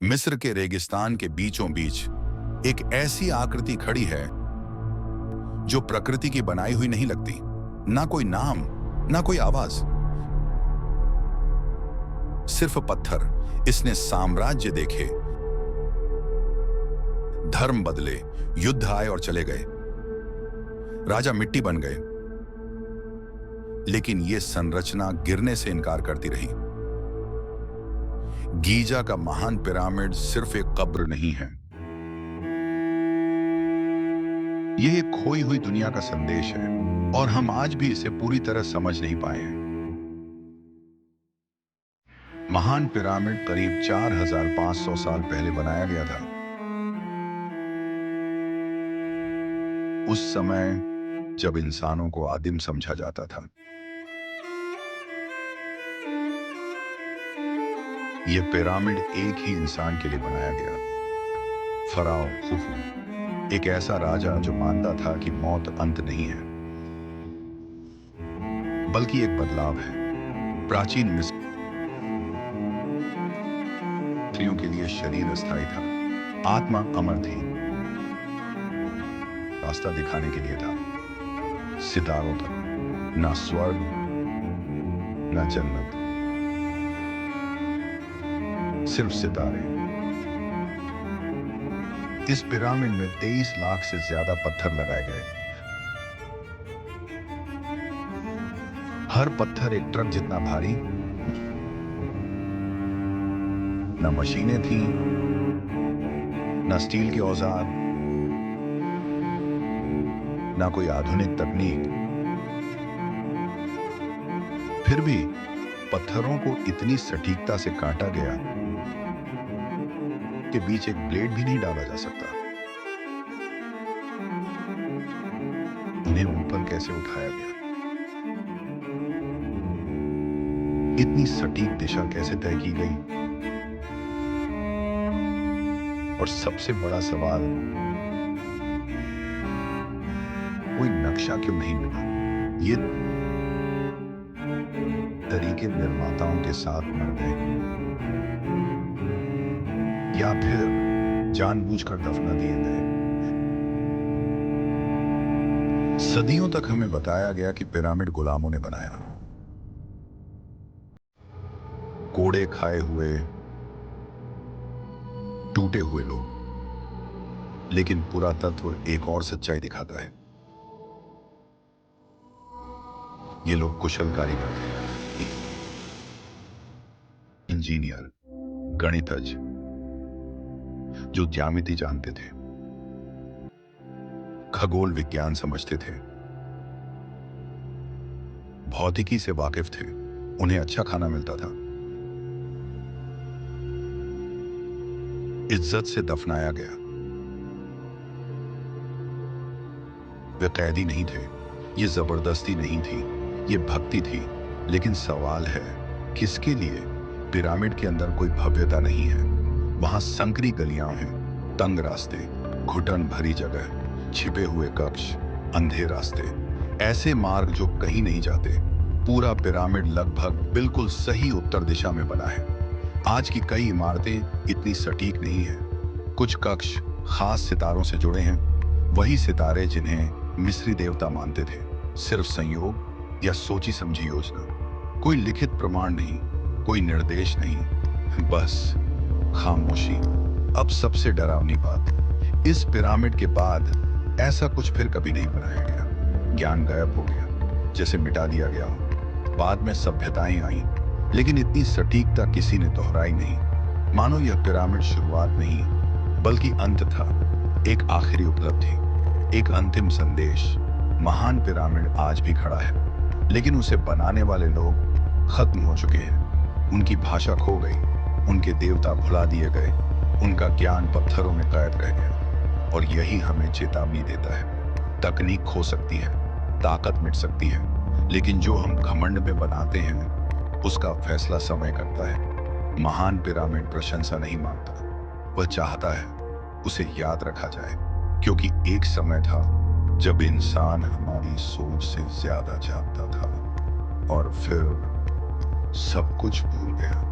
मिस्र के रेगिस्तान के बीचों बीच एक ऐसी आकृति खड़ी है जो प्रकृति की बनाई हुई नहीं लगती। ना कोई नाम, ना कोई आवाज, सिर्फ पत्थर। इसने साम्राज्य देखे, धर्म बदले, युद्ध आए और चले गए, राजा मिट्टी बन गए, लेकिन यह संरचना गिरने से इनकार करती रही। गीजा का महान पिरामिड सिर्फ एक कब्र नहीं है, यह एक खोई हुई दुनिया का संदेश है, और हम आज भी इसे पूरी तरह समझ नहीं पाए हैं। महान पिरामिड करीब 4500 साल पहले बनाया गया था। उस समय जब इंसानों को आदिम समझा जाता था। यह पिरामिड एक ही इंसान के लिए बनाया गया, फराओ खुफू, एक ऐसा राजा जो मानता था कि मौत अंत नहीं है बल्कि एक बदलाव है। प्राचीन मिस्रियों के लिए शरीर अस्थायी था, आत्मा अमर थी, रास्ता दिखाने के लिए था सितारों तक, ना स्वर्ग ना जन्नत, सिर्फ सितारे। इस पिरामिड में 23 लाख से ज्यादा पत्थर लगाए गए। हर पत्थर एक ट्रक जितना भारी। न मशीनें थीं, न स्टील के औजार, न कोई आधुनिक तकनीक। फिर भी पत्थरों को इतनी सटीकता से काटा गया के बीच एक ब्लेड भी नहीं डाला जा सकता। उन्हें ऊपर कैसे उठाया गया, इतनी सटीक दिशा कैसे तय की गई, और सबसे बड़ा सवाल, कोई नक्शा क्यों नहीं मिला? ये तरीके निर्माताओं के साथ मर गए या फिर जानबूझकर दफना दिए गए। सदियों तक हमें बताया गया कि पिरामिड गुलामों ने बनाया, कोड़े खाए हुए, टूटे हुए लोग। लेकिन पुरातत्व एक और सच्चाई दिखाता है। ये लोग कुशल कारीगर थे, इंजीनियर, गणितज्ञ, जो ज्यामिति जानते थे, खगोल विज्ञान समझते थे, भौतिकी से वाकिफ थे। उन्हें अच्छा खाना मिलता था, इज्जत से दफनाया गया। वे कैदी नहीं थे, ये जबरदस्ती नहीं थी, ये भक्ति थी। लेकिन सवाल है, किसके लिए? पिरामिड के अंदर कोई भव्यता नहीं है, वहां संकरी गलियां हैं, तंग रास्ते, घुटन भरी जगह, छिपे हुए कक्ष, अंधे रास्ते, ऐसे मार्ग जो कहीं नहीं जाते। पूरा पिरामिड लगभग बिल्कुल सही उत्तर दिशा में बना है। आज की कई इमारतें इतनी सटीक नहीं है। कुछ कक्ष खास सितारों से जुड़े हैं, वही सितारे जिन्हें मिस्री देवता मानते थे। सिर्फ संयोग या सोची समझी योजना, कोई लिखित प्रमाण नहीं, कोई निर्देश नहीं, बस खामोशी। अब सबसे डरावनी बात, इस पिरामिड के बाद ऐसा कुछ फिर कभी नहीं बनाया गया। ज्ञान गायब हो गया, जैसे मिटा दिया गया हो। बाद में सभ्यताएं आईं, लेकिन इतनी सटीकता किसी ने दोहराई नहीं। मानो यह पिरामिड शुरुआत नहीं बल्कि अंत था, एक आखिरी उपलब्धि, एक अंतिम संदेश। महान पिरामिड आज भी खड़ा है, लेकिन उसे बनाने वाले लोग खत्म हो चुके हैं। उनकी भाषा खो गई, उनके देवता भुला दिए गए, उनका ज्ञान पत्थरों में कैद रह गया। और यही हमें चेतावनी देता है, तकनीक खो सकती है, ताकत मिट सकती है, लेकिन जो हम घमंड में बनाते हैं उसका फैसला समय करता है। महान पिरामिड प्रशंसा नहीं मांगता, वह चाहता है उसे याद रखा जाए, क्योंकि एक समय था जब इंसान हमारी सोच से ज्यादा जानता था, और फिर सब कुछ भूल गया।